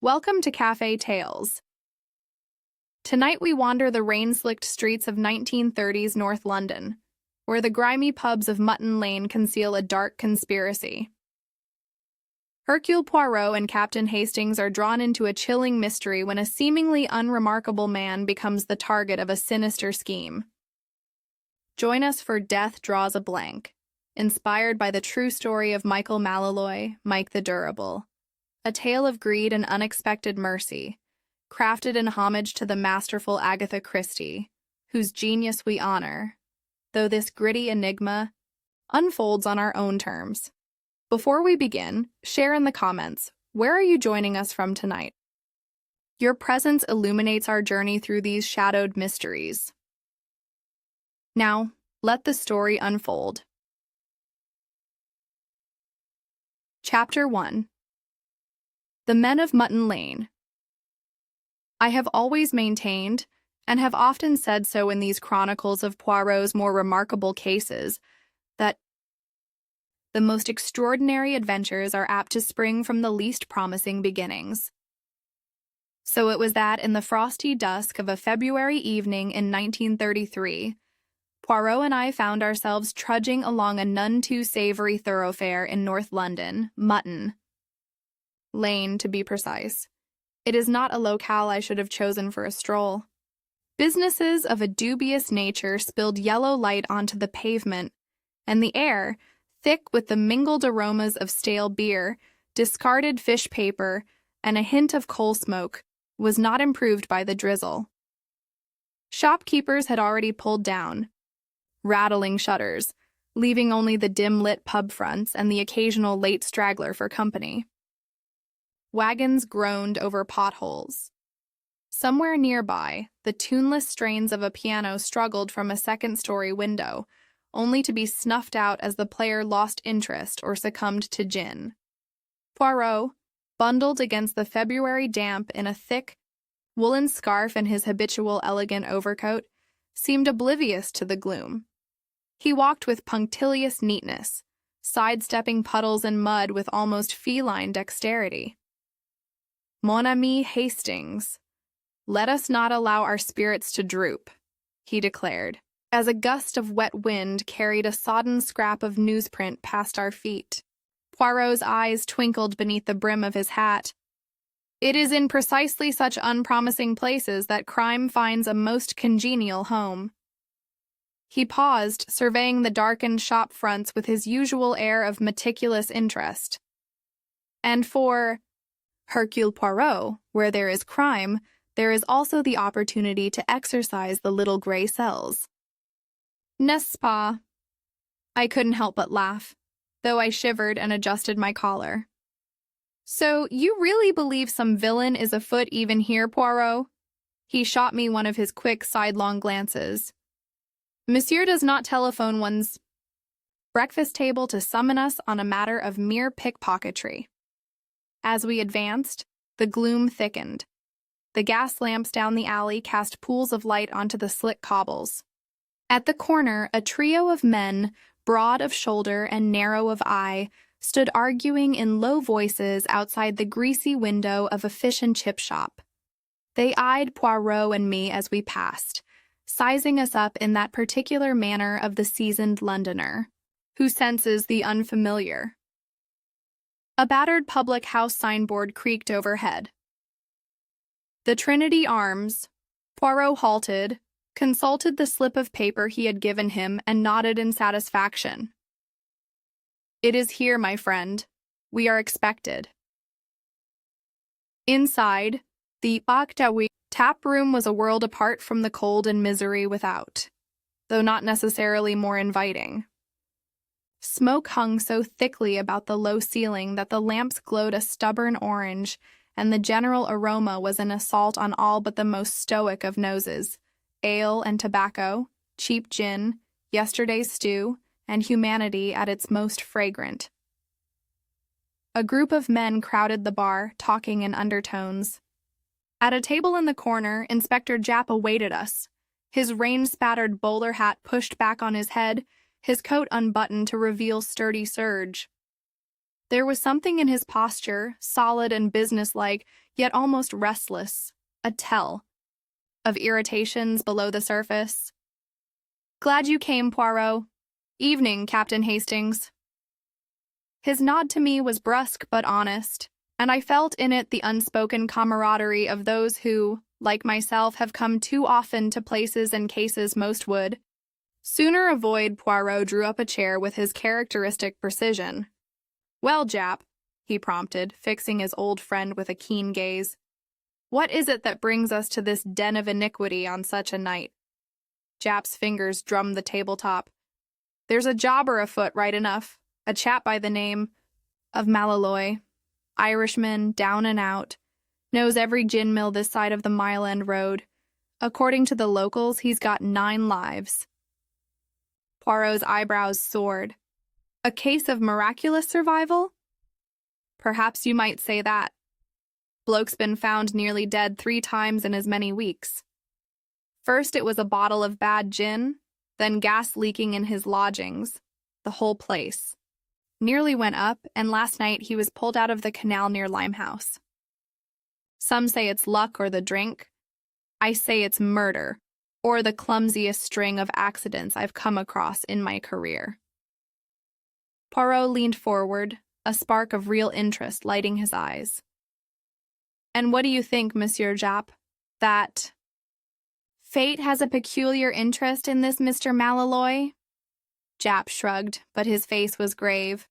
Welcome to Cafe Tales. Tonight we wander the rain-slicked streets of 1930s North London, where the grimy pubs of Mutton Lane conceal a dark conspiracy. Hercule Poirot and Captain Hastings are drawn into a chilling mystery when a seemingly unremarkable man becomes the target of a sinister scheme. Join us for Death Draws a Blank, inspired by the true story of Michael Malloy, Mike the Durable. A tale of greed and unexpected mercy, crafted in homage to the masterful Agatha Christie, whose genius we honor, though this gritty enigma unfolds on our own terms. Before we begin, share in the comments, where are you joining us from tonight? Your presence illuminates our journey through these shadowed mysteries. Now, let the story unfold. Chapter 1. The Men of Mutton Lane. I have always maintained, and have often said so in these chronicles of Poirot's more remarkable cases, that the most extraordinary adventures are apt to spring from the least promising beginnings. So it was that in the frosty dusk of a February evening in 1933, Poirot and I found ourselves trudging along a none too savory thoroughfare in North London, Mutton Lane, to be precise. It is not a locale I should have chosen for a stroll. Businesses of a dubious nature spilled yellow light onto the pavement, and the air, thick with the mingled aromas of stale beer, discarded fish paper, and a hint of coal smoke, was not improved by the drizzle. Shopkeepers had already pulled down, rattling shutters, leaving only the dim-lit pub fronts and the occasional late straggler for company. Wagons groaned over potholes. Somewhere nearby, the tuneless strains of a piano struggled from a second-story window, only to be snuffed out as the player lost interest or succumbed to gin. Poirot, bundled against the February damp in a thick woolen scarf and his habitual elegant overcoat, seemed oblivious to the gloom. He walked with punctilious neatness, sidestepping puddles and mud with almost feline dexterity. Mon ami Hastings, let us not allow our spirits to droop, he declared, as a gust of wet wind carried a sodden scrap of newsprint past our feet. Poirot's eyes twinkled beneath the brim of his hat. It is in precisely such unpromising places that crime finds a most congenial home. He paused, surveying the darkened shop fronts with his usual air of meticulous interest. And for Hercule Poirot, where there is crime, there is also the opportunity to exercise the little gray cells. N'est-ce pas? I couldn't help but laugh, though I shivered and adjusted my collar. So, you really believe some villain is afoot even here, Poirot? He shot me one of his quick sidelong glances. Monsieur does not telephone one's breakfast table to summon us on a matter of mere pickpocketry. As we advanced, the gloom thickened. The gas lamps down the alley cast pools of light onto the slick cobbles. At the corner, a trio of men, broad of shoulder and narrow of eye, stood arguing in low voices outside the greasy window of a fish and chip shop. They eyed Poirot and me as we passed, sizing us up in that particular manner of the seasoned Londoner, who senses the unfamiliar. A battered public house signboard creaked overhead. The Trinity Arms. Poirot halted, consulted the slip of paper he had given him, and nodded in satisfaction. It is here, my friend. We are expected. Inside, the Agatha tap room was a world apart from the cold and misery without, though not necessarily more inviting. Smoke hung so thickly about the low ceiling that the lamps glowed a stubborn orange, and the general aroma was an assault on all but the most stoic of noses: ale and tobacco, cheap gin, yesterday's stew, and humanity at its most fragrant. A group of men crowded the bar, talking in undertones. At a table in the corner, Inspector Japp awaited us, his rain-spattered bowler hat pushed back on his head, his coat unbuttoned to reveal sturdy serge. There was something in his posture, solid and businesslike, yet almost restless, a tell of irritations below the surface. "Glad you came, Poirot. Evening, Captain Hastings." His nod to me was brusque but honest, and I felt in it the unspoken camaraderie of those who, like myself, have come too often to places and cases most would sooner avoid. Poirot drew up a chair with his characteristic precision. "Well, Jap," he prompted, fixing his old friend with a keen gaze, "what is it that brings us to this den of iniquity on such a night?" Jap's fingers drummed the tabletop. "There's a jobber afoot, right enough, a chap by the name of Malloy, Irishman, down and out, knows every gin mill this side of the Mile End Road. According to the locals, he's got 9 lives." Poirot's eyebrows soared. "A case of miraculous survival?" "Perhaps you might say that. Bloke's been found nearly dead 3 times in as many weeks. First it was a bottle of bad gin, then gas leaking in his lodgings. The whole place nearly went up, and last night he was pulled out of the canal near Limehouse. Some say it's luck or the drink. I say it's murder, or the clumsiest string of accidents I've come across in my career." Poirot leaned forward, a spark of real interest lighting his eyes. "And what do you think, Monsieur Jap, that fate has a peculiar interest in this Mr. Malloy?" Jap shrugged, but his face was grave.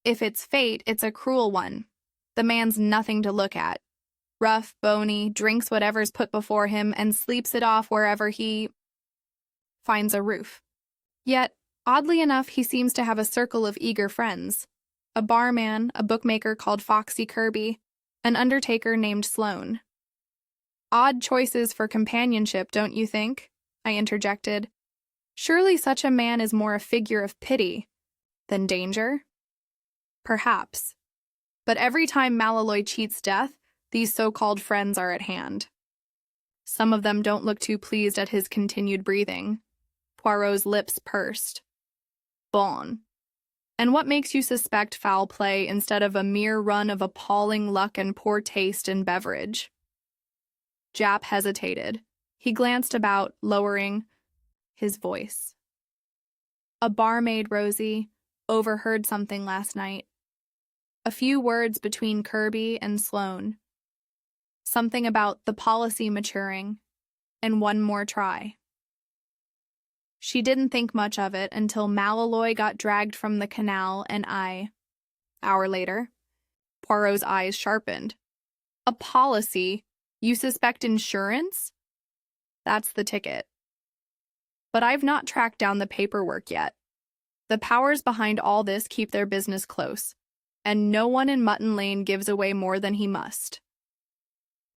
"If it's fate, it's a cruel one. The man's nothing to look at. Rough, bony, drinks whatever's put before him and sleeps it off wherever he finds a roof. Yet, oddly enough, he seems to have a circle of eager friends. A barman, a bookmaker called Foxy Kirby, an undertaker named Sloane." "Odd choices for companionship, don't you think?" I interjected. "Surely such a man is more a figure of pity than danger?" "Perhaps. But every time Malloy cheats death, these so-called friends are at hand. Some of them don't look too pleased at his continued breathing." Poirot's lips pursed. "Bon. And what makes you suspect foul play instead of a mere run of appalling luck and poor taste in beverage?" Jap hesitated. He glanced about, lowering his voice. "A barmaid, Rosie, overheard something last night. A few words between Kirby and Sloane. Something about the policy maturing, and one more try. She didn't think much of it until Malloy got dragged from the canal and hour later." Poirot's eyes sharpened. "A policy? You suspect insurance?" "That's the ticket. But I've not tracked down the paperwork yet. The powers behind all this keep their business close, and no one in Mutton Lane gives away more than he must.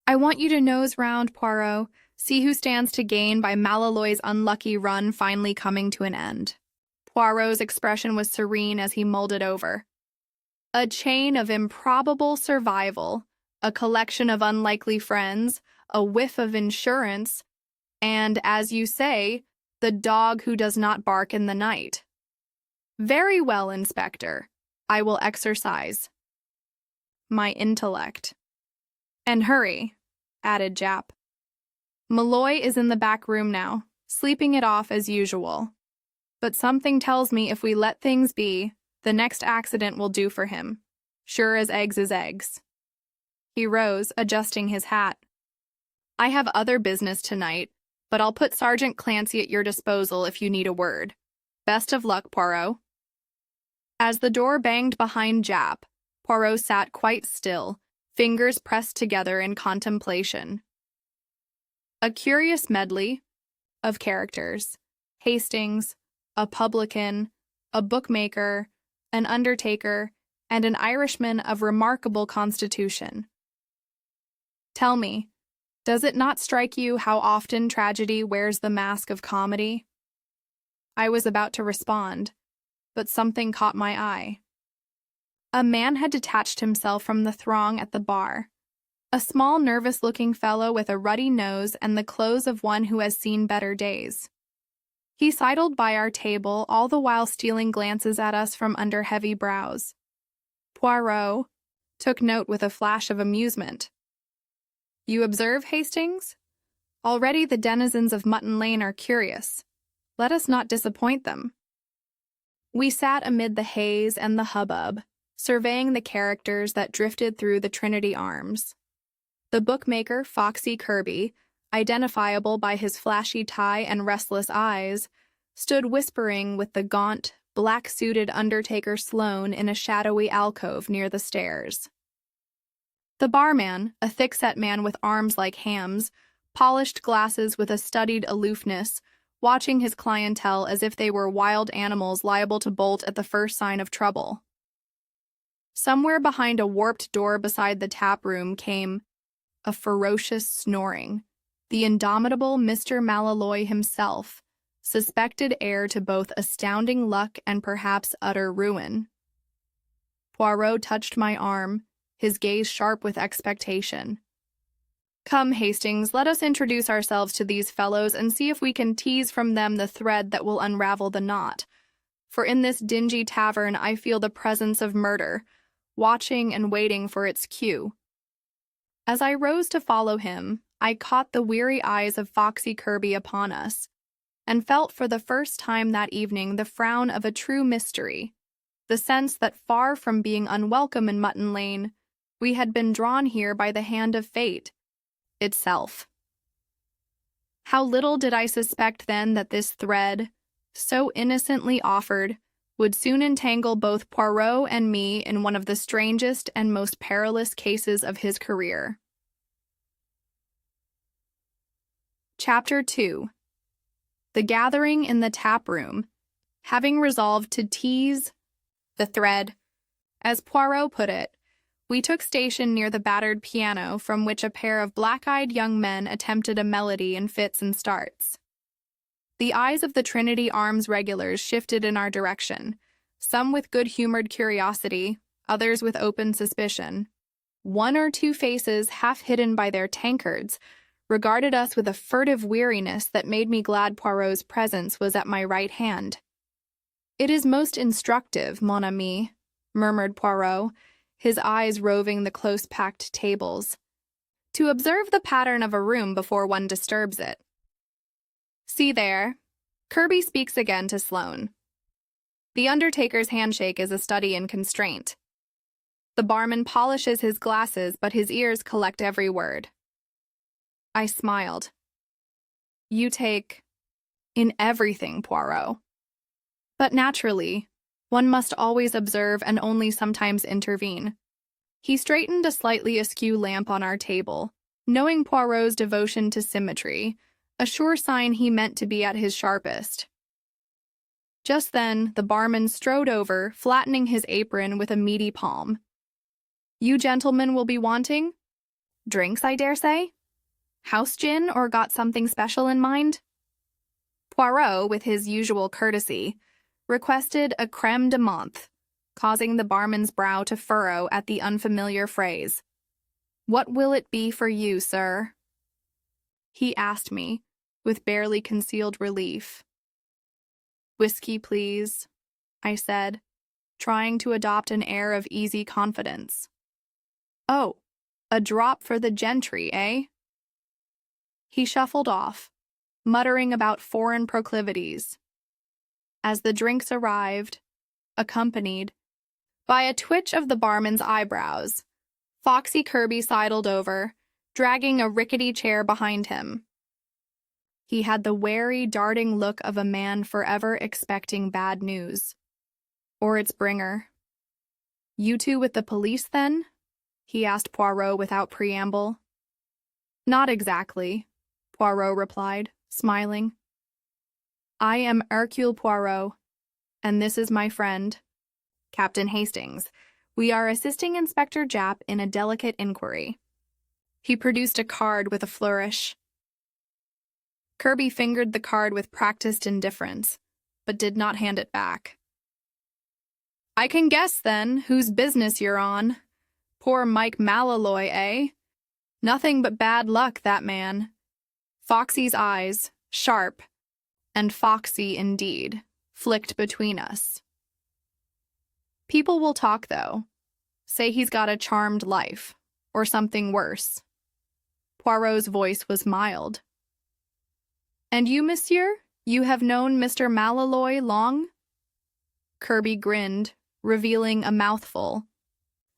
I want you to nose round, Poirot, see who stands to gain by Malloy's unlucky run finally coming to an end." Poirot's expression was serene as he mulled it over. "A chain of improbable survival, a collection of unlikely friends, a whiff of insurance, and, as you say, the dog who does not bark in the night. Very well, Inspector. I will exercise my intellect. And hurry," added Jap. "Malloy is in the back room now, sleeping it off as usual. But something tells me if we let things be, the next accident will do for him. Sure as eggs is eggs." He rose, adjusting his hat. "I have other business tonight, but I'll put Sergeant Clancy at your disposal if you need a word. Best of luck, Poirot." As the door banged behind Jap, Poirot sat quite still, fingers pressed together in contemplation. A curious medley of characters: Hastings, a publican, a bookmaker, an undertaker, and an Irishman of remarkable constitution. Tell me, does it not strike you how often tragedy wears the mask of comedy? I was about to respond, but something caught my eye. A man had detached himself from the throng at the bar. A small, nervous-looking fellow with a ruddy nose and the clothes of one who has seen better days. He sidled by our table, all the while stealing glances at us from under heavy brows. Poirot took note with a flash of amusement. You observe, Hastings? Already the denizens of Mutton Lane are curious. Let us not disappoint them. We sat amid the haze and the hubbub, surveying the characters that drifted through the Trinity Arms. The bookmaker, Foxy Kirby, identifiable by his flashy tie and restless eyes, stood whispering with the gaunt, black-suited Undertaker Sloane in a shadowy alcove near the stairs. The barman, a thick-set man with arms like hams, polished glasses with a studied aloofness, watching his clientele as if they were wild animals liable to bolt at the first sign of trouble. Somewhere behind a warped door beside the tap room came a ferocious snoring, the indomitable Mr. Malloy himself, suspected heir to both astounding luck and perhaps utter ruin. Poirot touched my arm, his gaze sharp with expectation. Come, Hastings, let us introduce ourselves to these fellows and see if we can tease from them the thread that will unravel the knot. For in this dingy tavern I feel the presence of murder, watching and waiting for its cue. As I rose to follow him, I caught the weary eyes of Foxy Kirby upon us, and felt for the first time that evening the frown of a true mystery, the sense that far from being unwelcome in Mutton Lane, we had been drawn here by the hand of fate itself. How little did I suspect then that this thread, so innocently offered, would soon entangle both Poirot and me in one of the strangest and most perilous cases of his career. Chapter 2. The gathering in the tap room, having resolved to tease the thread, as Poirot put it, we took station near the battered piano from which a pair of black-eyed young men attempted a melody in fits and starts. The eyes of the Trinity Arms regulars shifted in our direction, some with good-humored curiosity, others with open suspicion. One or two faces, half hidden by their tankards, regarded us with a furtive weariness that made me glad Poirot's presence was at my right hand. "It is most instructive, mon ami," murmured Poirot, his eyes roving the close-packed tables, "to observe the pattern of a room before one disturbs it. See there." Kirby speaks again to Sloane. The Undertaker's handshake is a study in constraint. The barman polishes his glasses, but his ears collect every word. I smiled. "You take in everything, Poirot. But naturally, one must always observe and only sometimes intervene." He straightened a slightly askew lamp on our table, knowing Poirot's devotion to symmetry, a sure sign he meant to be at his sharpest. Just then, the barman strode over, flattening his apron with a meaty palm. "You gentlemen will be wanting drinks, I dare say? House gin, or got something special in mind?" Poirot, with his usual courtesy, requested a crème de menthe, causing the barman's brow to furrow at the unfamiliar phrase. "What will it be for you, sir?" he asked me, with barely concealed relief. "Whiskey, please," I said, trying to adopt an air of easy confidence. "Oh, a drop for the gentry, eh?" He shuffled off, muttering about foreign proclivities. As the drinks arrived, accompanied by a twitch of the barman's eyebrows, Foxy Kirby sidled over, dragging a rickety chair behind him. He had the wary, darting look of a man forever expecting bad news, or its bringer. "You two with the police, then?" he asked Poirot without preamble. "Not exactly," Poirot replied, smiling. "I am Hercule Poirot, and this is my friend, Captain Hastings. We are assisting Inspector Japp in a delicate inquiry." He produced a card with a flourish. Kirby fingered the card with practiced indifference, but did not hand it back. "I can guess, then, whose business you're on. Poor Mike Malloy, eh? Nothing but bad luck, that man." Foxy's eyes, sharp, and foxy indeed, flicked between us. "People will talk, though. Say he's got a charmed life, or something worse." Poirot's voice was mild. "And you, monsieur? You have known Mr. Malloy long?" Kirby grinned, revealing a mouthful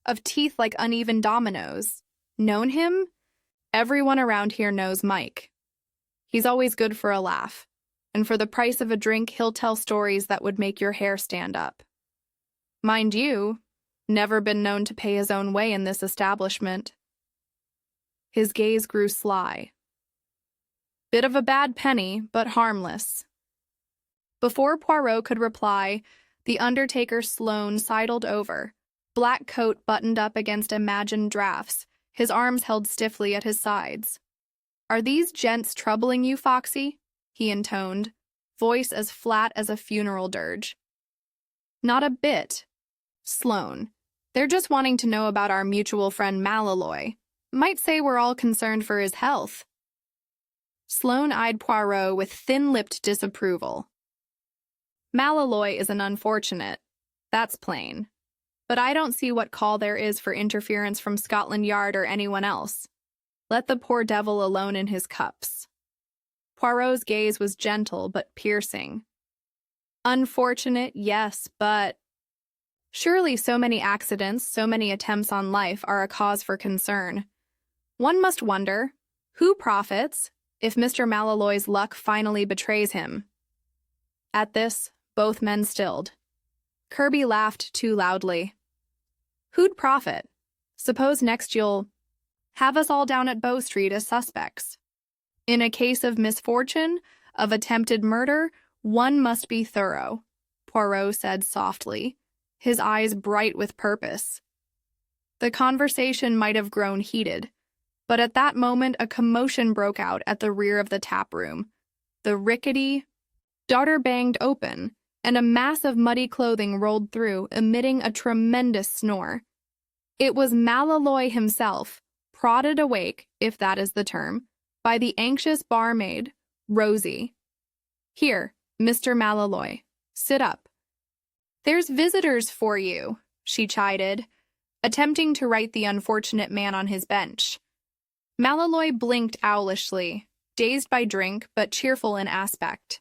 of teeth like uneven dominoes. "Known him? Everyone around here knows Mike. He's always good for a laugh, and for the price of a drink, he'll tell stories that would make your hair stand up. Mind you, never been known to pay his own way in this establishment." His gaze grew sly. "Bit of a bad penny, but harmless." Before Poirot could reply, the undertaker Sloane sidled over, black coat buttoned up against imagined drafts, his arms held stiffly at his sides. "Are these gents troubling you, Foxy?" he intoned, voice as flat as a funeral dirge. "Not a bit. Sloane, they're just wanting to know about our mutual friend Malloy. Might say we're all concerned for his health." Sloane eyed Poirot with thin-lipped disapproval. "Malloy is an unfortunate. That's plain. But I don't see what call there is for interference from Scotland Yard or anyone else. Let the poor devil alone in his cups." Poirot's gaze was gentle but piercing. "Unfortunate, yes, but surely so many accidents, so many attempts on life are a cause for concern. One must wonder, who profits if Mr. Malloy's luck finally betrays him?" At this, both men stilled. Kirby laughed too loudly. "Who'd profit? Suppose next you'll have us all down at Bow Street as suspects. In a case of misfortune, of attempted murder, one must be thorough," Poirot said softly, his eyes bright with purpose. The conversation might have grown heated, but at that moment a commotion broke out at the rear of the tap room. The rickety door banged open, and a mass of muddy clothing rolled through, emitting a tremendous snore. It was Malloy himself, prodded awake, if that is the term, by the anxious barmaid, Rosie. "Here, Mr. Malloy, sit up. There's visitors for you," she chided, attempting to right the unfortunate man on his bench. Malloy blinked owlishly, dazed by drink but cheerful in aspect.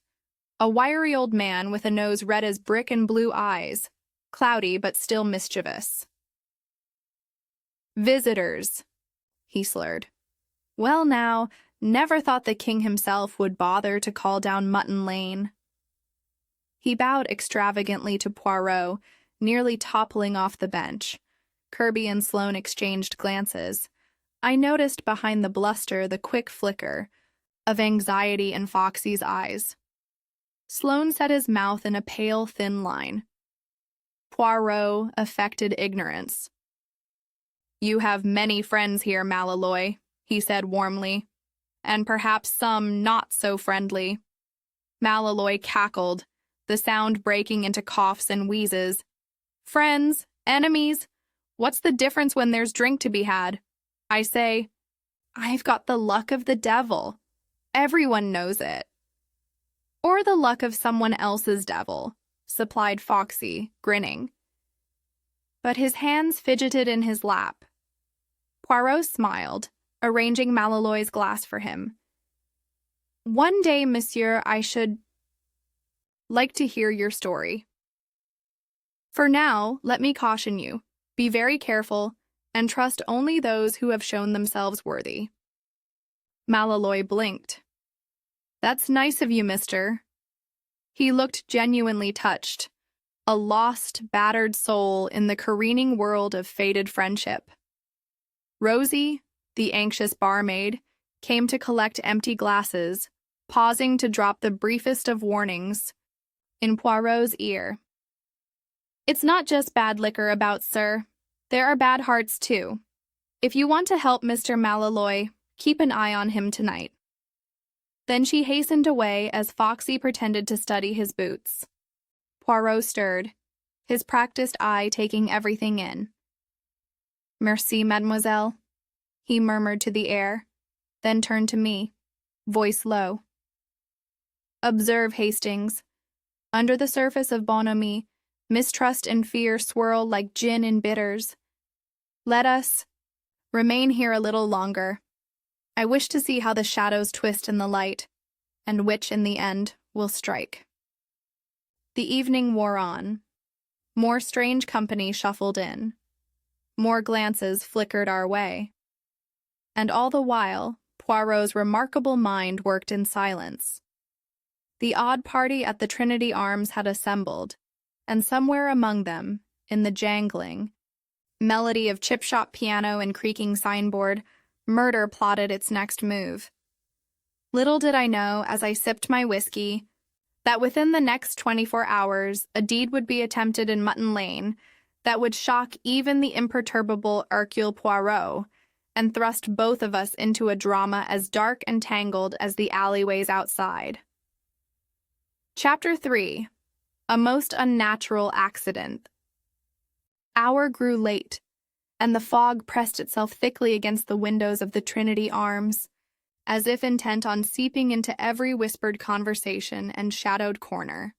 A wiry old man with a nose red as brick and blue eyes, cloudy but still mischievous. "Visitors," he slurred. "Well now, never thought the king himself would bother to call down Mutton Lane." He bowed extravagantly to Poirot, nearly toppling off the bench. Kirby and Sloane exchanged glances. I noticed behind the bluster the quick flicker of anxiety in Foxy's eyes. Sloane set his mouth in a pale, thin line. Poirot affected ignorance. "You have many friends here, Malloy," he said warmly, "and perhaps some not so friendly." Malloy cackled, the sound breaking into coughs and wheezes. "Friends, enemies, what's the difference when there's drink to be had? I say, I've got the luck of the devil. Everyone knows it." "Or the luck of someone else's devil," supplied Foxy, grinning. But his hands fidgeted in his lap. Poirot smiled, arranging Malloy's glass for him. "One day, monsieur, I should like to hear your story. For now, let me caution you, be very careful, and trust only those who have shown themselves worthy." Malloy blinked. "That's nice of you, mister." He looked genuinely touched, a lost, battered soul in the careening world of faded friendship. Rosie, the anxious barmaid, came to collect empty glasses, pausing to drop the briefest of warnings in Poirot's ear. "It's not just bad liquor about, sir. There are bad hearts, too. If you want to help Mr. Malloy, keep an eye on him tonight." Then she hastened away as Foxy pretended to study his boots. Poirot stirred, his practiced eye taking everything in. "Merci, mademoiselle," he murmured to the air, then turned to me, voice low. "Observe, Hastings. Under the surface of bonhomie, mistrust and fear swirl like gin in bitters. Let us remain here a little longer. I wish to see how the shadows twist in the light, and which, in the end, will strike. The evening wore on. More strange company shuffled in. More glances flickered our way. And all the while, Poirot's remarkable mind worked in silence. The odd party at the Trinity Arms had assembled, and somewhere among them, in the jangling melody of chip-shop piano and creaking signboard, murder plotted its next move. Little did I know, as I sipped my whiskey, that within the next 24 hours a deed would be attempted in Mutton Lane that would shock even the imperturbable Hercule Poirot and thrust both of us into a drama as dark and tangled as the alleyways outside. Chapter 3. A Most Unnatural Accident. Hour grew late, and the fog pressed itself thickly against the windows of the Trinity Arms, as if intent on seeping into every whispered conversation and shadowed corner.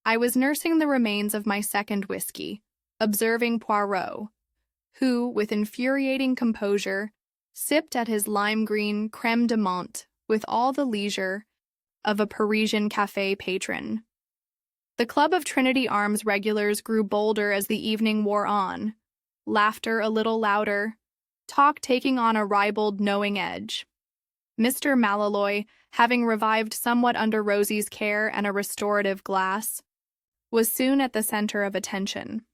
I was nursing the remains of my second whiskey, observing Poirot, who, with infuriating composure, sipped at his lime-green crème de menthe with all the leisure of a Parisian café patron. The Club of Trinity Arms regulars grew bolder as the evening wore on, laughter a little louder, talk taking on a ribald knowing edge. Mr. Malloy, having revived somewhat under Rosie's care and a restorative glass, was soon at the center of attention.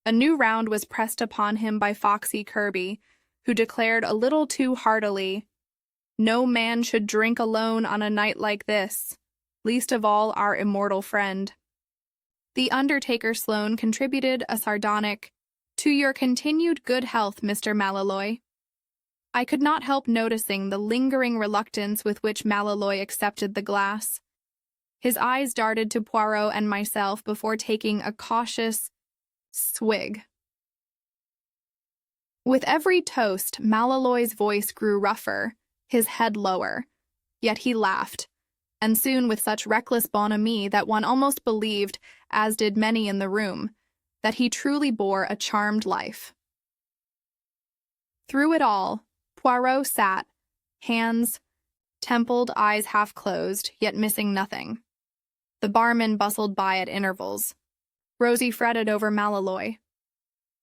A new round was pressed upon him by Foxy Kirby, who declared a little too heartily, "No man should drink alone on a night like this, least of all our immortal friend." The undertaker Sloane contributed a sardonic, "To your continued good health, Mr. Malloy." I could not help noticing the lingering reluctance with which Malloy accepted the glass. His eyes darted to Poirot and myself before taking a cautious swig. With every toast, Malloy's voice grew rougher, his head lower, yet he laughed, and soon with such reckless bonhomie that one almost believed, as did many in the room, that he truly bore a charmed life. Through it all, Poirot sat, hands templed, eyes half closed, yet missing nothing. The barman bustled by at intervals. Rosie fretted over Malloy.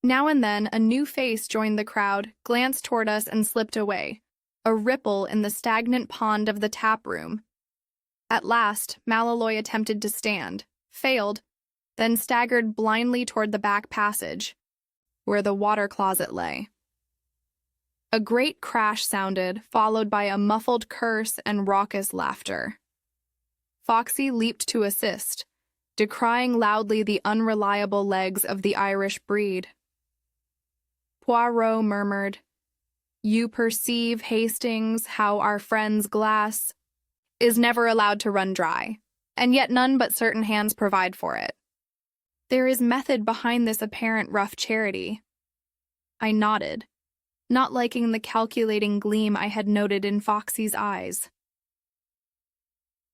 Now and then, a new face joined the crowd, glanced toward us, and slipped away, a ripple in the stagnant pond of the tap room. At last, Malloy attempted to stand, failed, then staggered blindly toward the back passage, where the water closet lay. A great crash sounded, followed by a muffled curse and raucous laughter. Foxy leaped to assist, decrying loudly the unreliable legs of the Irish breed. Poirot murmured, "You perceive, Hastings, how our friend's glass is never allowed to run dry, and yet none but certain hands provide for it. There is method behind this apparent rough charity." I nodded, not liking the calculating gleam I had noted in Foxy's eyes.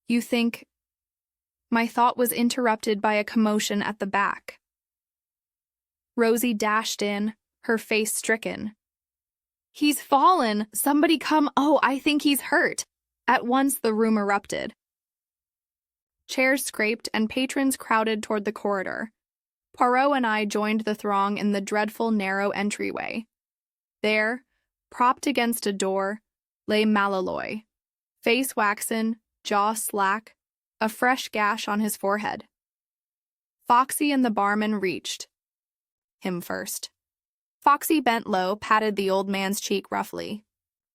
"You think—" My thought was interrupted by a commotion at the back. Rosie dashed in, her face stricken. "He's fallen! Somebody come! Oh, I think he's hurt!" At once the room erupted. Chairs scraped and patrons crowded toward the corridor. Poirot and I joined the throng in the dreadful narrow entryway. There, propped against a door, lay Malloy, face waxen, jaw slack, a fresh gash on his forehead. Foxy and the barman reached him first. Foxy bent low, patted the old man's cheek roughly.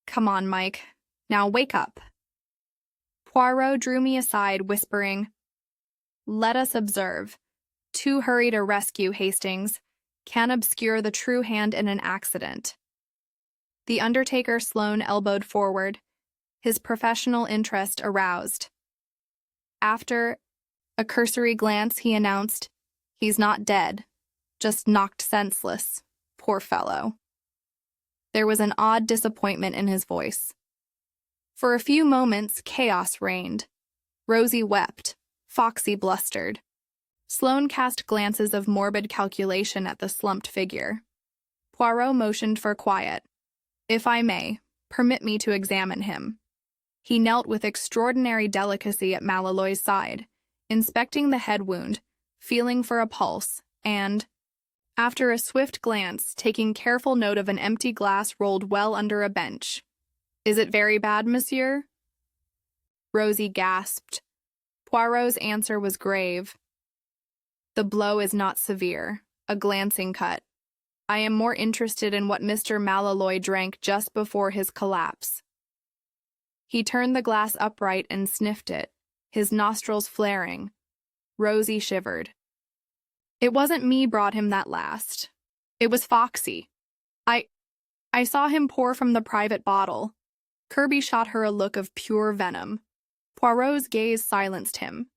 "Come on, Mike. Now wake up." Poirot drew me aside, whispering, "Let us observe. Too hurry to rescue, Hastings, can obscure the true hand in an accident." The undertaker Sloane elbowed forward, his professional interest aroused. After a cursory glance, he announced, "He's not dead, just knocked senseless. Poor fellow." There was an odd disappointment in his voice. For a few moments, chaos reigned. Rosie wept. Foxy blustered. Sloane cast glances of morbid calculation at the slumped figure. Poirot motioned for quiet. If I may, permit me to examine him." He knelt with extraordinary delicacy at Malloy's side, inspecting the head wound, feeling for a pulse, and, after a swift glance, taking careful note of an empty glass rolled well under a bench. "Is it very bad, monsieur?" Rosie gasped. Poirot's answer was grave. "The blow is not severe, a glancing cut. I am more interested in what Mr. Malloy drank just before his collapse." He turned the glass upright and sniffed it, his nostrils flaring. Rosie shivered. "It wasn't me brought him that last. It was Foxy. I saw him pour from the private bottle." Kirby shot her a look of pure venom. Poirot's gaze silenced him.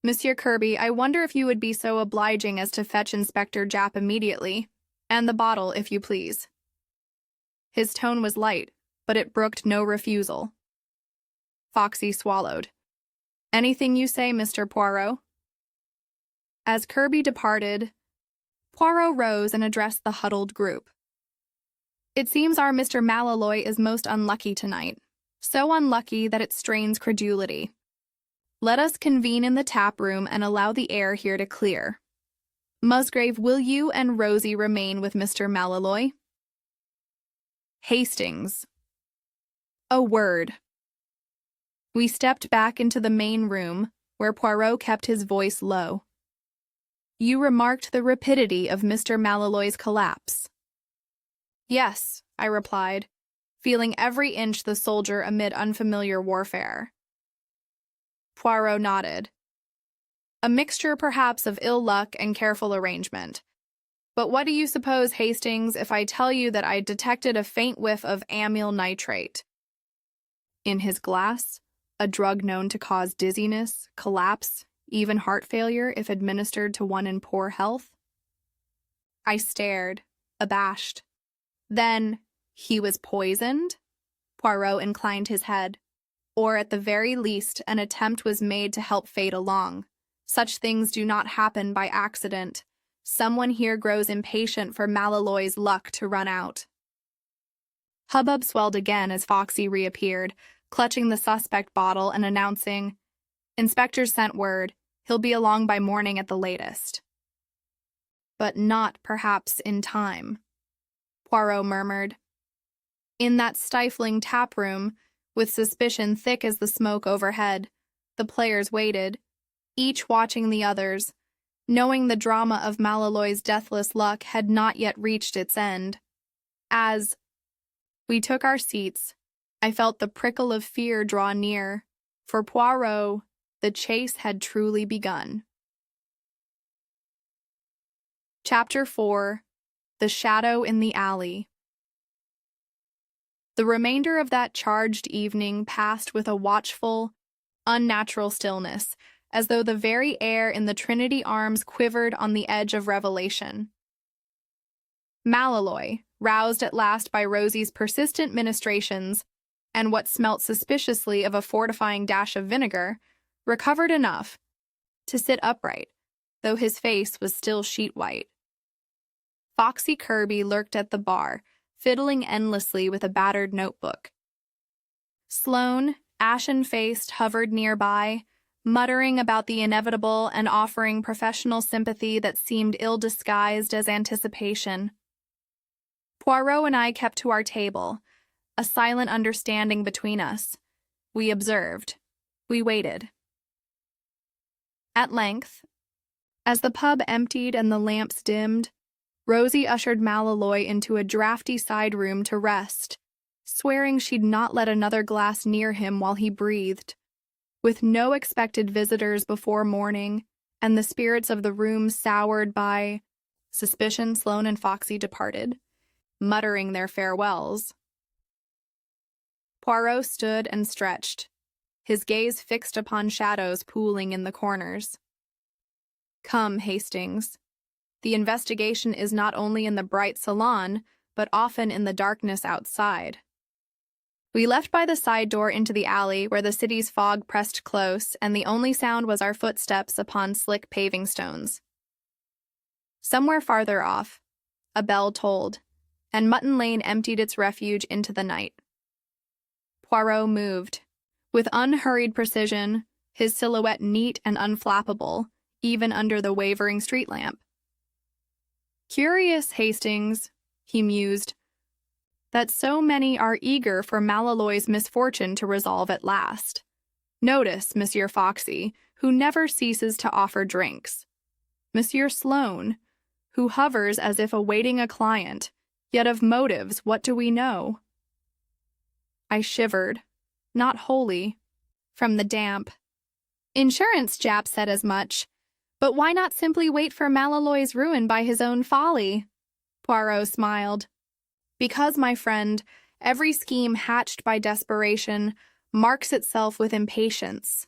"Monsieur Kirby, I wonder if you would be so obliging as to fetch Inspector Japp immediately, and the bottle, if you please." His tone was light, but it brooked no refusal. Foxy swallowed. "Anything you say, Mr. Poirot?" As Kirby departed, Poirot rose and addressed the huddled group. "It seems our Mr. Malloy is most unlucky tonight, so unlucky that it strains credulity. Let us convene in the tap room and allow the air here to clear. Musgrave, will you and Rosie remain with Mr. Malloy?" "Hastings." "A word." We stepped back into the main room, where Poirot kept his voice low. "You remarked the rapidity of Mr. Malloy's collapse." "Yes," I replied, feeling every inch the soldier amid unfamiliar warfare. Poirot nodded. "A mixture, perhaps, of ill luck and careful arrangement. But what do you suppose, Hastings, if I tell you that I detected a faint whiff of amyl nitrate in his glass, a drug known to cause dizziness, collapse, even heart failure if administered to one in poor health?" I stared, abashed. "Then he was poisoned?" Poirot inclined his head. "Or at the very least an attempt was made to help fate along. Such things do not happen by accident. Someone here grows impatient for Malloy's luck to run out." Hubbub swelled again as Foxy reappeared, clutching the suspect bottle and announcing, "Inspector sent word. He'll be along by morning at the latest." "But not, perhaps, in time," Poirot murmured. In that stifling tap room, with suspicion thick as the smoke overhead, the players waited, each watching the others, knowing the drama of Malloy's deathless luck had not yet reached its end. As we took our seats, I felt the prickle of fear draw near. For Poirot, the chase had truly begun. Chapter 4. The Shadow in the Alley. The remainder of that charged evening passed with a watchful, unnatural stillness, as though the very air in the Trinity Arms quivered on the edge of revelation. Malloy, roused at last by Rosie's persistent ministrations and what smelt suspiciously of a fortifying dash of vinegar, recovered enough to sit upright, though his face was still sheet-white. Foxy Kirby lurked at the bar, fiddling endlessly with a battered notebook. Sloane, ashen-faced, hovered nearby, muttering about the inevitable and offering professional sympathy that seemed ill-disguised as anticipation. Poirot and I kept to our table, a silent understanding between us. We observed. We waited. At length, as the pub emptied and the lamps dimmed, Rosie ushered Malloy into a drafty side room to rest, swearing she'd not let another glass near him while he breathed. With no expected visitors before morning, and the spirits of the room soured by suspicion, Sloane and Foxy departed, muttering their farewells. Poirot stood and stretched, his gaze fixed upon shadows pooling in the corners. "Come, Hastings. The investigation is not only in the bright salon, but often in the darkness outside." We left by the side door into the alley where the city's fog pressed close, and the only sound was our footsteps upon slick paving stones. Somewhere farther off, a bell tolled, and Mutton Lane emptied its refuge into the night. Poirot moved. With unhurried precision, his silhouette neat and unflappable, even under the wavering street lamp. Curious, Hastings, he mused, that so many are eager for Malloy's misfortune to resolve at last. Notice Monsieur Foxy, who never ceases to offer drinks. Monsieur Sloane, who hovers as if awaiting a client, yet of motives what do we know? I shivered, not wholly, from the damp. Insurance Jap said as much, but why not simply wait for Malloy's ruin by his own folly? Poirot smiled. Because, my friend, every scheme hatched by desperation marks itself with impatience.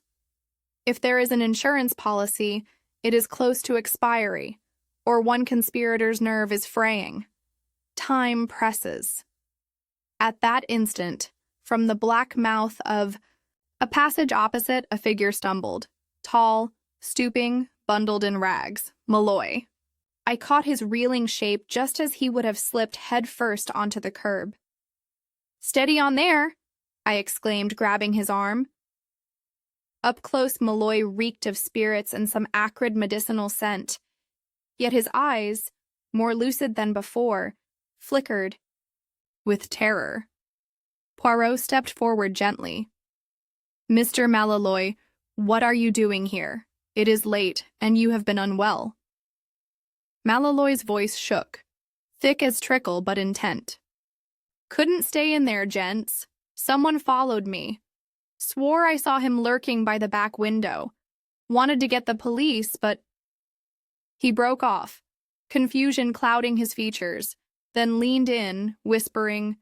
If there is an insurance policy, it is close to expiry, or one conspirator's nerve is fraying. Time presses. At that instant, from the black mouth of a passage opposite, a figure stumbled, tall, stooping, bundled in rags, Malloy. I caught his reeling shape just as he would have slipped head-first onto the curb. "Steady on there!" I exclaimed, grabbing his arm. Up close, Malloy reeked of spirits and some acrid medicinal scent, yet his eyes, more lucid than before, flickered with terror. Poirot stepped forward gently. "Mr. Malloy, what are you doing here? It is late, and you have been unwell." Malloy's voice shook, thick as trickle but intent. "Couldn't stay in there, gents. Someone followed me. Swore I saw him lurking by the back window. Wanted to get the police, but—" He broke off, confusion clouding his features, then leaned in, whispering,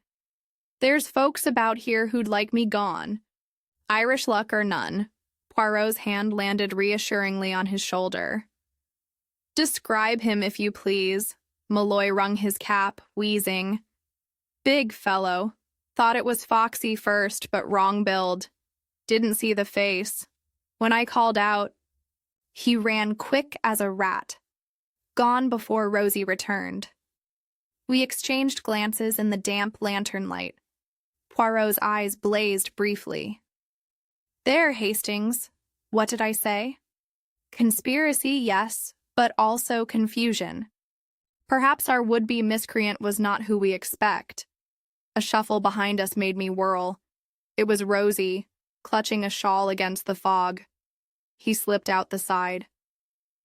"There's folks about here who'd like me gone. Irish luck or none." Poirot's hand landed reassuringly on his shoulder. "Describe him, if you please." Malloy wrung his cap, wheezing. "Big fellow. Thought it was Foxy first, but wrong build. Didn't see the face. When I called out, he ran quick as a rat. Gone before Rosie returned." We exchanged glances in the damp lantern light. Poirot's eyes blazed briefly. "There, Hastings. What did I say? Conspiracy, yes, but also confusion. Perhaps our would-be miscreant was not who we expect." A shuffle behind us made me whirl. It was Rosie, clutching a shawl against the fog. He slipped out the side.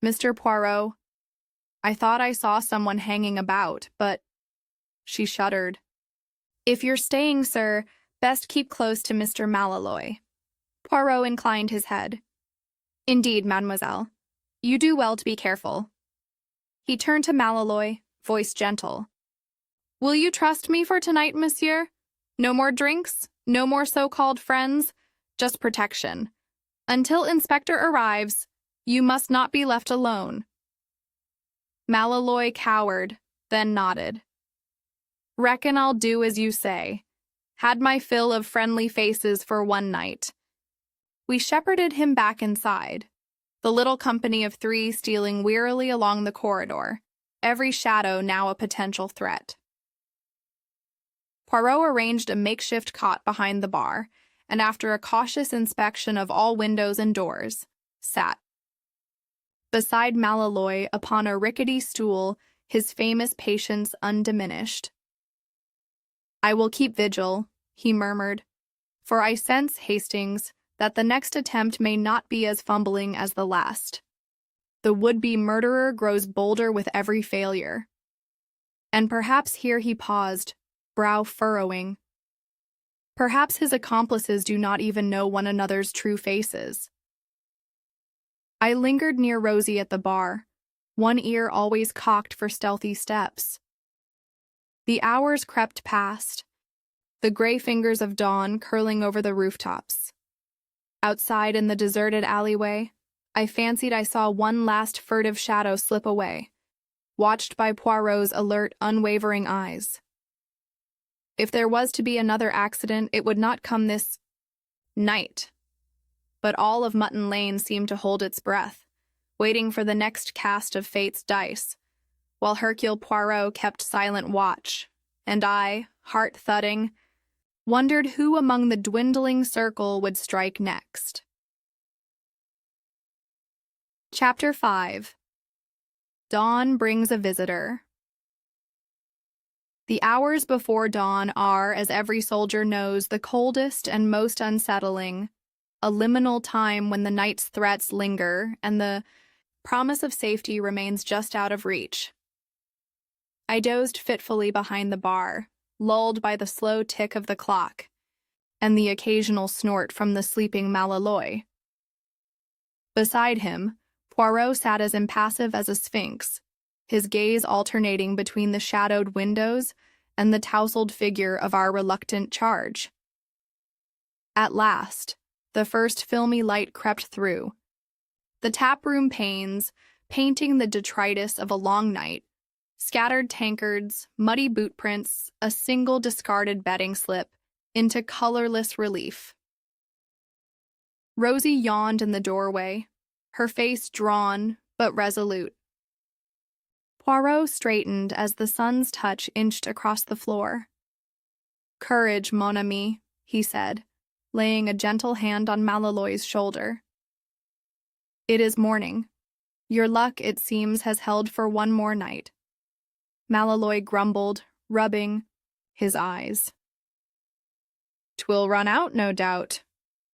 "Mr. Poirot, I thought I saw someone hanging about, but—" She shuddered. "If you're staying, sir, best keep close to Mr. Malloy." Poirot inclined his head. "Indeed, mademoiselle. You do well to be careful." He turned to Malloy, voice gentle. "Will you trust me for tonight, monsieur? No more drinks, no more so-called friends, just protection. Until Inspector arrives, you must not be left alone." Malloy cowered, then nodded. "Reckon I'll do as you say. Had my fill of friendly faces for one night." We shepherded him back inside, the little company of three stealing wearily along the corridor, every shadow now a potential threat. Poirot arranged a makeshift cot behind the bar, and after a cautious inspection of all windows and doors, sat beside Malloy upon a rickety stool, his famous patience undiminished. "I will keep vigil," he murmured, "for I sense, Hastings, that the next attempt may not be as fumbling as the last. The would-be murderer grows bolder with every failure." And perhaps here he paused, brow furrowing. Perhaps his accomplices do not even know one another's true faces. I lingered near Rosie at the bar, one ear always cocked for stealthy steps. The hours crept past, the gray fingers of dawn curling over the rooftops. Outside in the deserted alleyway, I fancied I saw one last furtive shadow slip away, watched by Poirot's alert, unwavering eyes. If there was to be another accident, it would not come this night. But all of Mutton Lane seemed to hold its breath, waiting for the next cast of fate's dice, while Hercule Poirot kept silent watch, and I, heart thudding, wondered who among the dwindling circle would strike next. Chapter 5. Dawn Brings a Visitor. The hours before dawn are, as every soldier knows, the coldest and most unsettling, a liminal time when the night's threats linger and the promise of safety remains just out of reach. I dozed fitfully behind the bar, lulled by the slow tick of the clock and the occasional snort from the sleeping Malloy. Beside him, Poirot sat as impassive as a sphinx, his gaze alternating between the shadowed windows and the tousled figure of our reluctant charge. At last, the first filmy light crept through. The taproom panes, painting the detritus of a long night, scattered tankards, muddy boot prints, a single discarded bedding slip, into colorless relief. Rosie yawned in the doorway, her face drawn but resolute. Poirot straightened as the sun's touch inched across the floor. "Courage, mon ami," he said, laying a gentle hand on Malloy's shoulder. "It is morning. Your luck, it seems, has held for one more night." Malloy grumbled, rubbing his eyes. "'Twill run out, no doubt.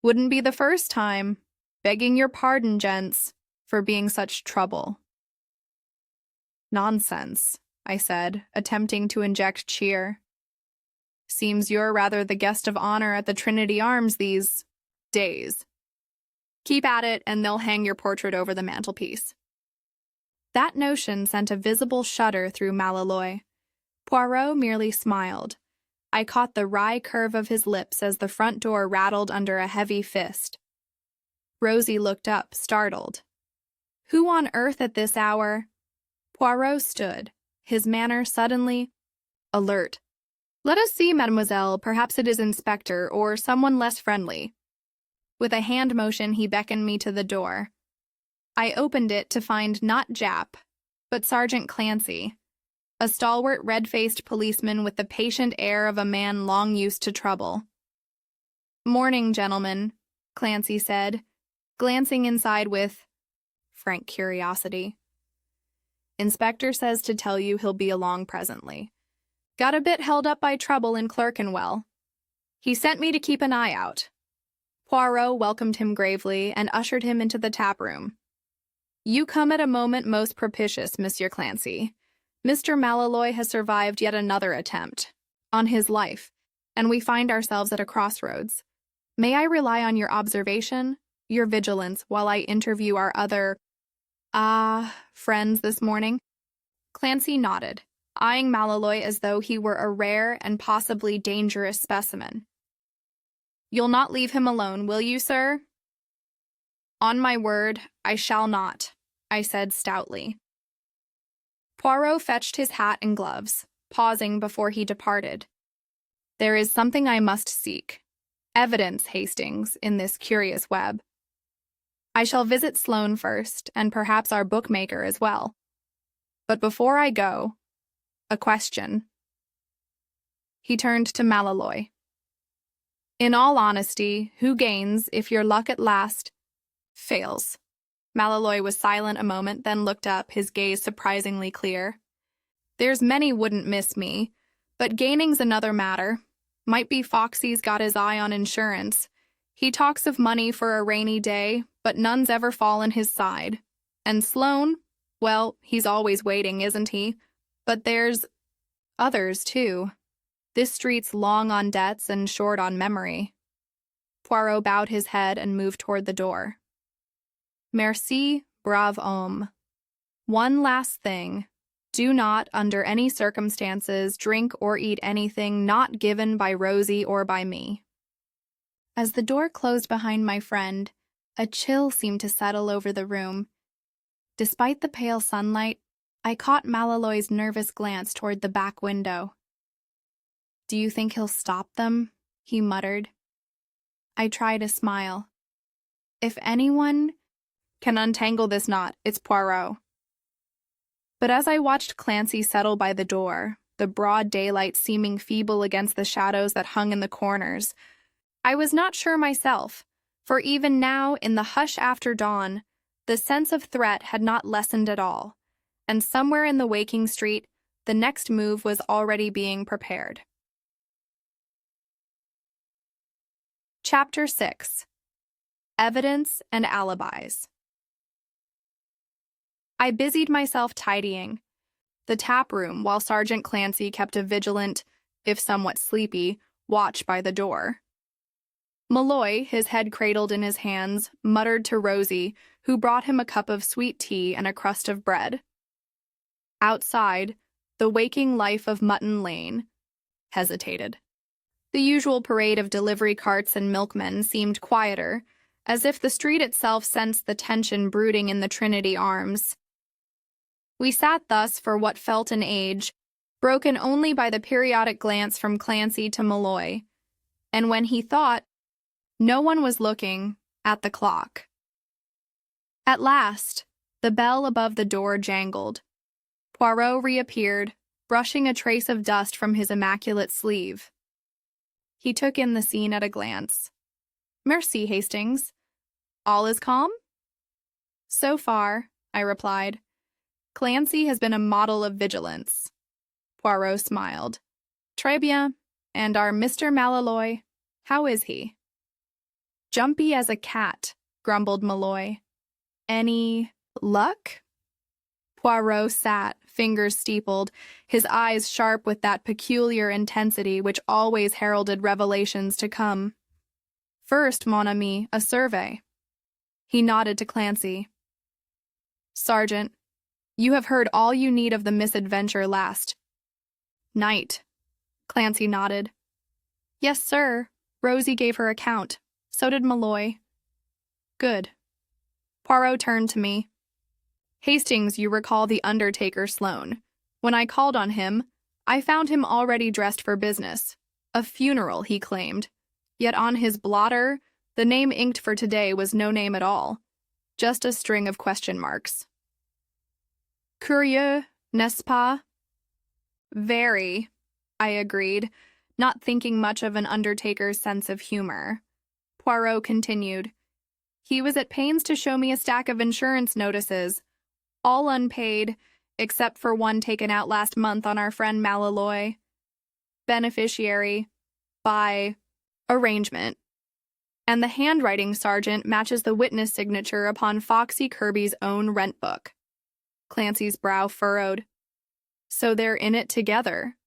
Wouldn't be the first time. Begging your pardon, gents, for being such trouble." "Nonsense," I said, attempting to inject cheer. "Seems you're rather the guest of honor at the Trinity Arms these days. Keep at it, and they'll hang your portrait over the mantelpiece." That notion sent a visible shudder through Malloy. Poirot merely smiled. I caught the wry curve of his lips as the front door rattled under a heavy fist. Rosie looked up, startled. "Who on earth at this hour?" Poirot stood, his manner suddenly alert. "Let us see, mademoiselle, perhaps it is Inspector, or someone less friendly." With a hand motion, he beckoned me to the door. I opened it to find not Jap, but Sergeant Clancy, a stalwart red-faced policeman with the patient air of a man long used to trouble. "Morning, gentlemen," Clancy said, glancing inside with frank curiosity. "Inspector says to tell you he'll be along presently. Got a bit held up by trouble in Clerkenwell. He sent me to keep an eye out." Poirot welcomed him gravely and ushered him into the taproom. "You come at a moment most propitious, Monsieur Clancy. Mr. Malloy has survived yet another attempt on his life, and we find ourselves at a crossroads. May I rely on your observation, your vigilance, while I interview our other, friends this morning?" Clancy nodded, eyeing Malloy as though he were a rare and possibly dangerous specimen. "You'll not leave him alone, will you, sir?" "On my word, I shall not," I said stoutly. Poirot fetched his hat and gloves, pausing before he departed. "There is something I must seek. Evidence, Hastings, in this curious web. I shall visit Sloane first, and perhaps our bookmaker as well. But before I go, a question." He turned to Malloy. "In all honesty, who gains if your luck at last fails?" Malloy was silent a moment, then looked up, his gaze surprisingly clear. "There's many wouldn't miss me, but gaining's another matter. Might be Foxy's got his eye on insurance. He talks of money for a rainy day, but none's ever fallen his side. And Sloane, well, he's always waiting, isn't he? But there's others, too. This street's long on debts and short on memory." Poirot bowed his head and moved toward the door. "Merci, brave homme. One last thing. Do not, under any circumstances, drink or eat anything not given by Rosie or by me." As the door closed behind my friend, a chill seemed to settle over the room. Despite the pale sunlight, I caught Malloy's nervous glance toward the back window. "Do you think he'll stop them?" he muttered. I tried a smile. "If anyone can untangle this knot, it's Poirot." But as I watched Clancy settle by the door, the broad daylight seeming feeble against the shadows that hung in the corners. I was not sure myself, for even now, in the hush after dawn, the sense of threat had not lessened at all, and somewhere in the waking street, the next move was already being prepared. Chapter 6. Evidence and Alibis. I busied myself tidying the tap room while Sergeant Clancy kept a vigilant, if somewhat sleepy, watch by the door. Malloy, his head cradled in his hands, muttered to Rosie, who brought him a cup of sweet tea and a crust of bread. Outside, the waking life of Mutton Lane hesitated. The usual parade of delivery carts and milkmen seemed quieter, as if the street itself sensed the tension brooding in the Trinity Arms. We sat thus for what felt an age, broken only by the periodic glance from Clancy to Malloy, and when he thought, no one was looking at the clock. At last, the bell above the door jangled. Poirot reappeared, brushing a trace of dust from his immaculate sleeve. He took in the scene at a glance. "Merci, Hastings. All is calm?" "So far," I replied. "Clancy has been a model of vigilance." Poirot smiled. "Très bien. And our Mr. Malloy, how is he?" "Jumpy as a cat," grumbled Malloy. "Any luck?" Poirot sat, fingers steepled, his eyes sharp with that peculiar intensity which always heralded revelations to come. "First, mon ami, a survey." He nodded to Clancy. "Sergeant, you have heard all you need of the misadventure last night." Clancy nodded. "Yes, sir. Rosie gave her account. So did Malloy." "Good." Poirot turned to me. "Hastings, you recall the undertaker Sloane. When I called on him, I found him already dressed for business. A funeral, he claimed. Yet on his blotter, the name inked for today was no name at all. Just a string of question marks." "Curieux, n'est-ce pas?" "Very," I agreed, not thinking much of an undertaker's sense of humor. Poirot continued. "He was at pains to show me a stack of insurance notices, all unpaid, except for one taken out last month on our friend Malloy. Beneficiary by arrangement. And the handwriting, Sergeant, matches the witness signature upon Foxy Kirby's own rent book." Clancy's brow furrowed. "So they're in it together."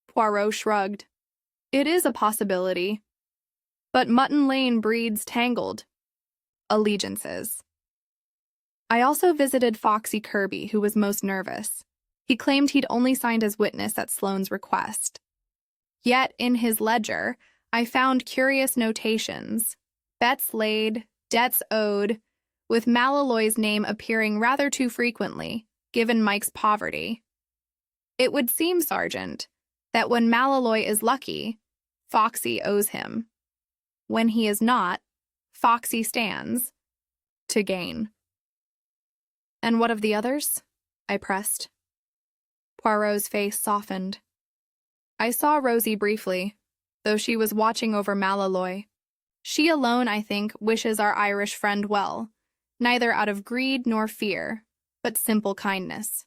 Poirot shrugged. "It is a possibility. But Mutton Lane breeds tangled allegiances." I also visited Foxy Kirby, who was most nervous. He claimed he'd only signed as witness at Sloane's request. Yet, in his ledger, I found curious notations. Bets laid, debts owed, with Malloy's name appearing rather too frequently, given Mike's poverty. It would seem, Sergeant, that when Malloy is lucky, Foxy owes him. When he is not, Foxy stands to gain. "And what of the others?" I pressed. Poirot's face softened. "I saw Rosie briefly, though she was watching over Malloy. She alone, I think, wishes our Irish friend well, neither out of greed nor fear, but simple kindness."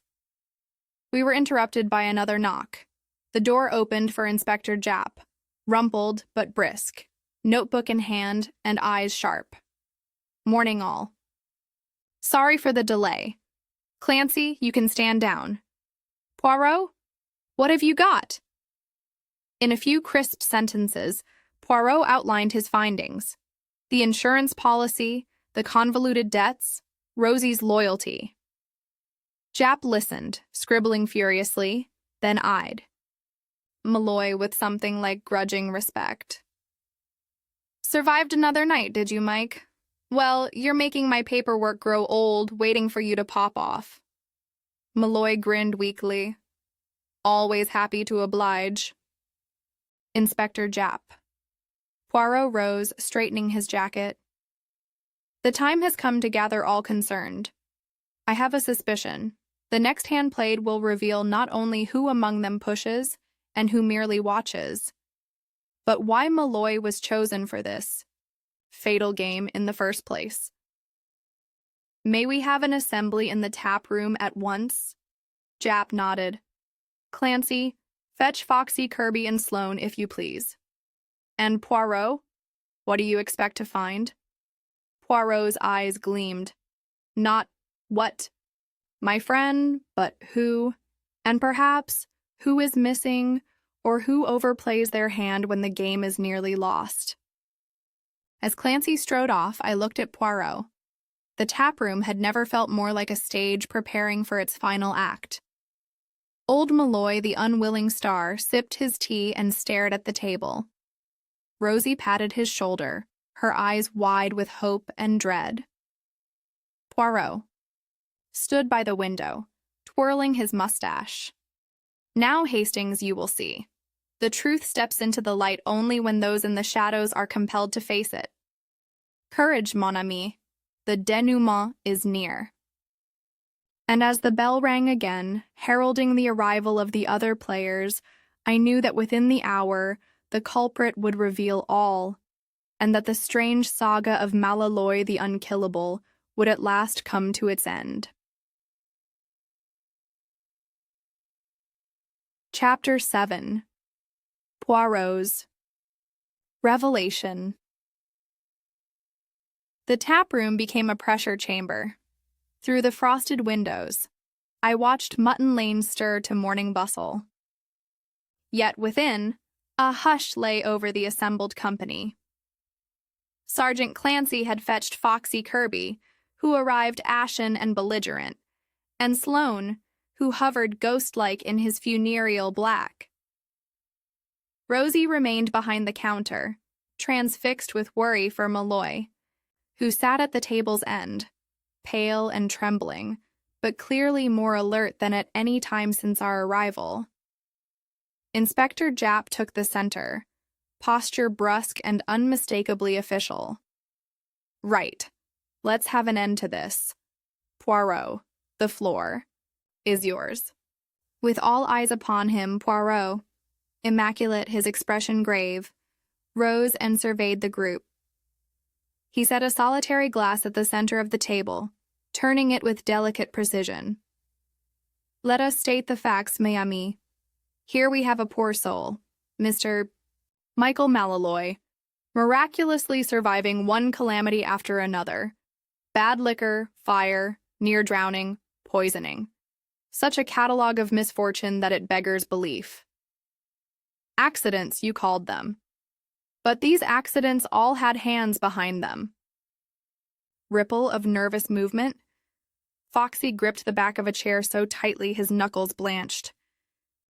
We were interrupted by another knock. The door opened for Inspector Japp, rumpled but brisk, notebook in hand and eyes sharp. "Morning all. Sorry for the delay. Clancy, you can stand down. Poirot, what have you got?" In a few crisp sentences, Poirot outlined his findings: the insurance policy, the convoluted debts, Rosie's loyalty. Japp listened, scribbling furiously, then eyed Malloy with something like grudging respect. "Survived another night, did you, Mike? Well, you're making my paperwork grow old, waiting for you to pop off." Malloy grinned weakly. "Always happy to oblige." Inspector Japp. Poirot rose, straightening his jacket. "The time has come to gather all concerned. I have a suspicion. The next hand played will reveal not only who among them pushes and who merely watches, but why Malloy was chosen for this fatal game in the first place. May we have an assembly in the tap room at once? Jap nodded. Clancy, fetch Foxy, Kirby, and Sloane, if you please. And Poirot? What do you expect to find? Poirot's eyes gleamed. Not what, my friend, but who, and perhaps who is missing or who overplays their hand when the game is nearly lost. As Clancy strode off, I looked at Poirot. The taproom had never felt more like a stage preparing for its final act. Old Malloy, the unwilling star, sipped his tea and stared at the table. Rosie patted his shoulder, her eyes wide with hope and dread. Poirot stood by the window, twirling his mustache. Now, Hastings, you will see. The truth steps into the light only when those in the shadows are compelled to face it. Courage, mon ami. The denouement is near. And as the bell rang again, heralding the arrival of the other players, I knew that within the hour, the culprit would reveal all, and that the strange saga of Malloy the Unkillable would at last come to its end. Chapter 7. Poirot's Revelation. The taproom became a pressure chamber. Through the frosted windows, I watched Mutton Lane stir to morning bustle. Yet within, a hush lay over the assembled company. Sergeant Clancy had fetched Foxy Kirby, who arrived ashen and belligerent, and Sloane, who hovered ghost-like in his funereal black. Rosie remained behind the counter, transfixed with worry for Malloy, who sat at the table's end, pale and trembling, but clearly more alert than at any time since our arrival. Inspector Japp took the center, posture brusque and unmistakably official. Right. Let's have an end to this. Poirot, the floor is yours. With all eyes upon him, Poirot, immaculate, his expression grave, rose and surveyed the group. He set a solitary glass at the center of the table, turning it with delicate precision. Let us state the facts, mes amis. Here we have a poor soul, Mr. Michael Malloy, miraculously surviving one calamity after another. Bad liquor, fire, near drowning, poisoning. Such a catalogue of misfortune that it beggars belief. Accidents, you called them. But these accidents all had hands behind them. Ripple of nervous movement. Foxy gripped the back of a chair so tightly his knuckles blanched.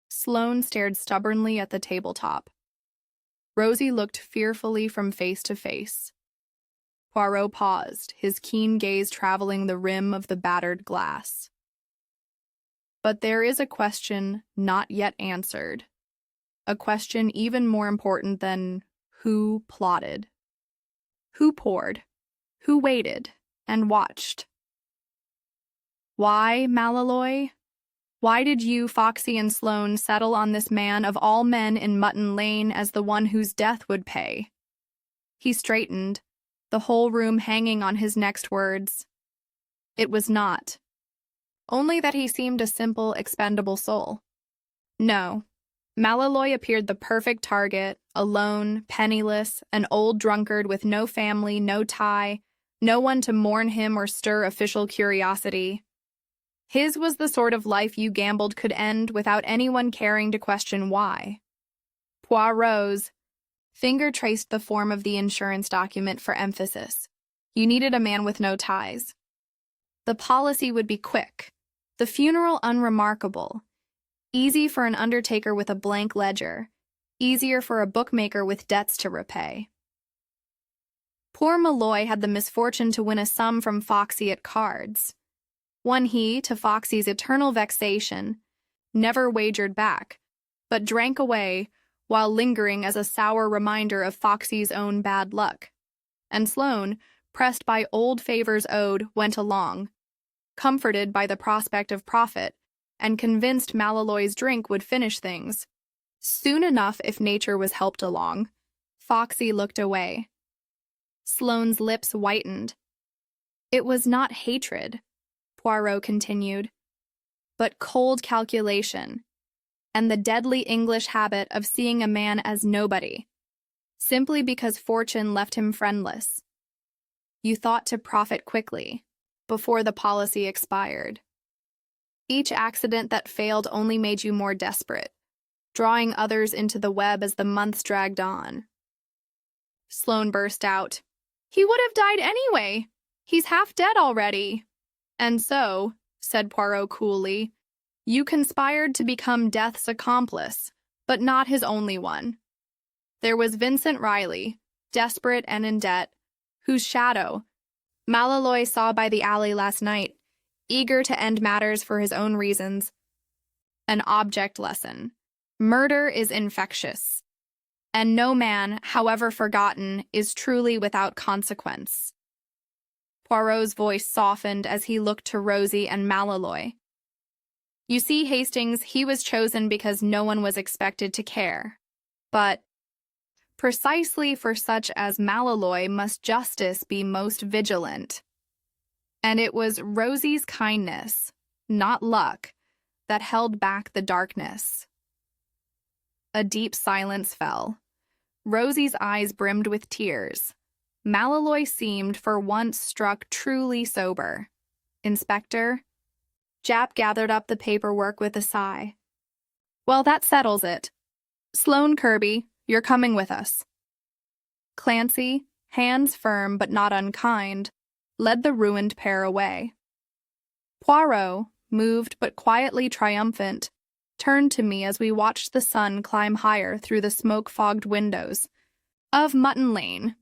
Sloane stared stubbornly at the tabletop. Rosie looked fearfully from face to face. Poirot paused, his keen gaze traveling the rim of the battered glass. But there is a question not yet answered. A question even more important than who plotted, who poured, who waited and watched. Why, Malloy? Why did you, Foxy and Sloane, settle on this man of all men in Mutton Lane as the one whose death would pay? He straightened, the whole room hanging on his next words. It was not. Only that he seemed a simple, expendable soul. No. Malloy appeared the perfect target, alone, penniless, an old drunkard with no family, no tie, no one to mourn him or stir official curiosity. His was the sort of life you gambled could end without anyone caring to question why. Poirot's finger traced the form of the insurance document for emphasis. You needed a man with no ties. The policy would be quick, the funeral unremarkable, easy for an undertaker with a blank ledger, easier for a bookmaker with debts to repay. Poor Malloy had the misfortune to win a sum from Foxy at cards. One he, to Foxy's eternal vexation, never wagered back, but drank away while lingering as a sour reminder of Foxy's own bad luck. And Sloane, pressed by old favors owed, went along, comforted by the prospect of profit, and convinced Malloy's drink would finish things. Soon enough, if nature was helped along. Foxy looked away. Sloane's lips whitened. It was not hatred, Poirot continued, but cold calculation, and the deadly English habit of seeing a man as nobody, simply because fortune left him friendless. You thought to profit quickly, before the policy expired. Each accident that failed only made you more desperate, drawing others into the web as the months dragged on. Sloane burst out. He would have died anyway. He's half dead already. And so, said Poirot coolly, you conspired to become Death's accomplice, but not his only one. There was Vincent Riley, desperate and in debt, whose shadow Malloy saw by the alley last night, eager to end matters for his own reasons. An object lesson. Murder is infectious, and no man, however forgotten, is truly without consequence. Poirot's voice softened as he looked to Rosie and Malloy. You see, Hastings, he was chosen because no one was expected to care. But precisely for such as Malloy must justice be most vigilant. And it was Rosie's kindness, not luck, that held back the darkness. A deep silence fell. Rosie's eyes brimmed with tears. Malloy seemed for once struck truly sober. Inspector? Japp gathered up the paperwork with a sigh. Well, that settles it. Sloane Kirby, you're coming with us. Clancy, hands firm but not unkind, led the ruined pair away. Poirot, moved but quietly triumphant, turned to me as we watched the sun climb higher through the smoke-fogged windows of Mutton Lane.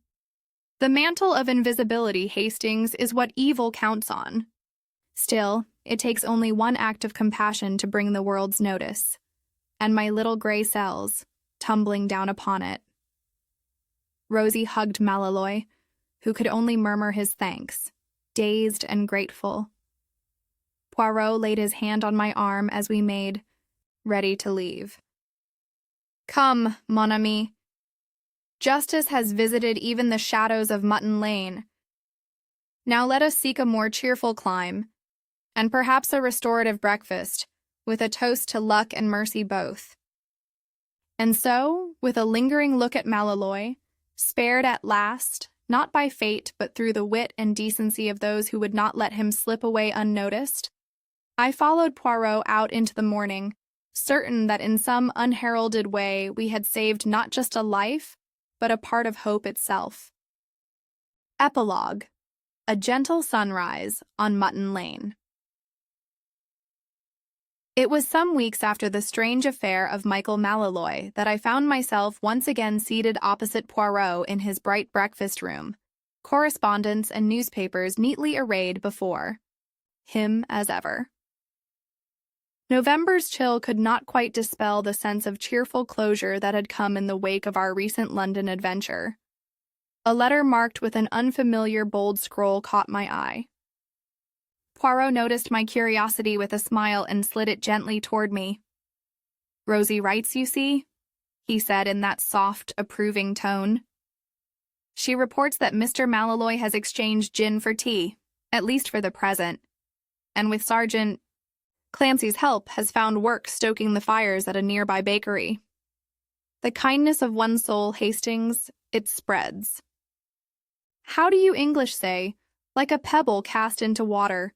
The mantle of invisibility, Hastings, is what evil counts on. Still, it takes only one act of compassion to bring the world's notice, and my little gray cells, tumbling down upon it. Rosie hugged Malloy, who could only murmur his thanks, dazed and grateful. Poirot laid his hand on my arm as we made ready to leave. Come, mon ami. Justice has visited even the shadows of Mutton Lane. Now let us seek a more cheerful clime, and perhaps a restorative breakfast, with a toast to luck and mercy both. And so, with a lingering look at Malloy, spared at last, not by fate but through the wit and decency of those who would not let him slip away unnoticed, I followed Poirot out into the morning, certain that in some unheralded way we had saved not just a life, but a part of hope itself. Epilogue. A gentle sunrise on Mutton Lane. It was some weeks after the strange affair of Michael Malloy that I found myself once again seated opposite Poirot in his bright breakfast room, correspondence and newspapers neatly arrayed before him as ever. November's chill could not quite dispel the sense of cheerful closure that had come in the wake of our recent London adventure. A letter marked with an unfamiliar bold scroll caught my eye. Poirot noticed my curiosity with a smile and slid it gently toward me. Rosie writes, you see, he said in that soft, approving tone. She reports that Mr. Malloy has exchanged gin for tea, at least for the present, and with Sergeant Clancy's help has found work stoking the fires at a nearby bakery. The kindness of one soul, Hastings, it spreads. How do you English say, like a pebble cast into water?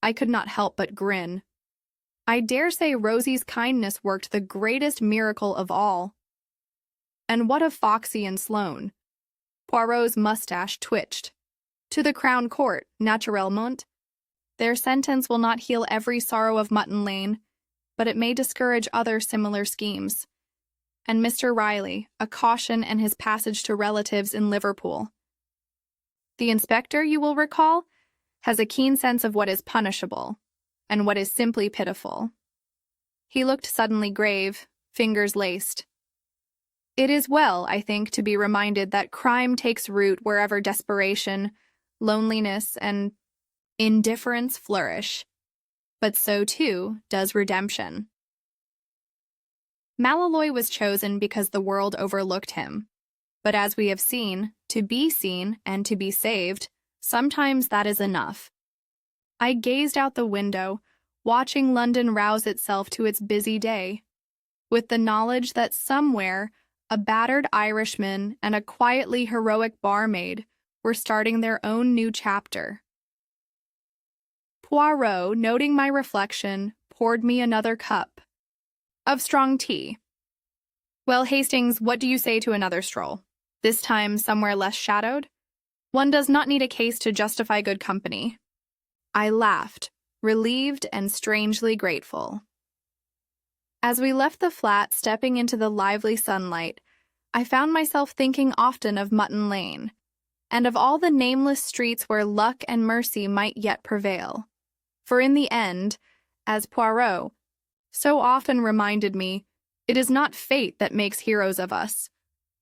I could not help but grin. I dare say Rosie's kindness worked the greatest miracle of all. And what of Foxy and Sloane? Poirot's mustache twitched. To the Crown Court, naturellement. Their sentence will not heal every sorrow of Mutton Lane, but it may discourage other similar schemes. And Mr. Riley, a caution and his passage to relatives in Liverpool. The inspector, you will recall, has a keen sense of what is punishable, and what is simply pitiful. He looked suddenly grave, fingers laced. It is well, I think, to be reminded that crime takes root wherever desperation, loneliness, and indifference flourish, but so too does redemption. Malloy was chosen because the world overlooked him. But as we have seen, to be seen and to be saved, sometimes that is enough. I gazed out the window, watching London rouse itself to its busy day, with the knowledge that somewhere a battered Irishman and a quietly heroic barmaid were starting their own new chapter. Poirot, noting my reflection, poured me another cup of strong tea. Well, Hastings, what do you say to another stroll? This time somewhere less shadowed? One does not need a case to justify good company. I laughed, relieved and strangely grateful. As we left the flat, stepping into the lively sunlight, I found myself thinking often of Mutton Lane, and of all the nameless streets where luck and mercy might yet prevail. For in the end, as Poirot so often reminded me, it is not fate that makes heroes of us,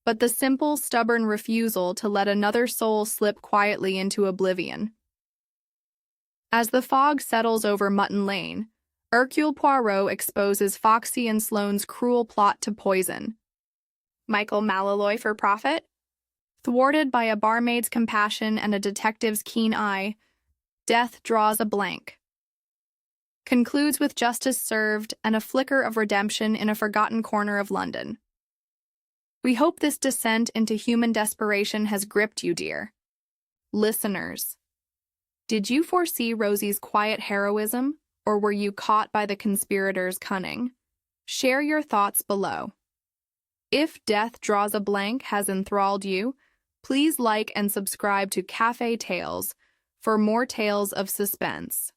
but the simple, stubborn refusal to let another soul slip quietly into oblivion. As the fog settles over Mutton Lane, Hercule Poirot exposes Foxy and Sloane's cruel plot to poison Michael Malloy for profit. Thwarted by a barmaid's compassion and a detective's keen eye, death draws a blank. Concludes with justice served and a flicker of redemption in a forgotten corner of London. We hope this descent into human desperation has gripped you, dear listeners. Did you foresee Rosie's quiet heroism, or were you caught by the conspirators' cunning? Share your thoughts below. If Death Draws a Blank has enthralled you, please like and subscribe to Cafe Tales for more tales of suspense.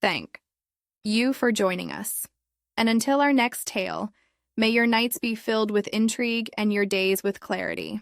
Thank you for joining us. And until our next tale, may your nights be filled with intrigue and your days with clarity.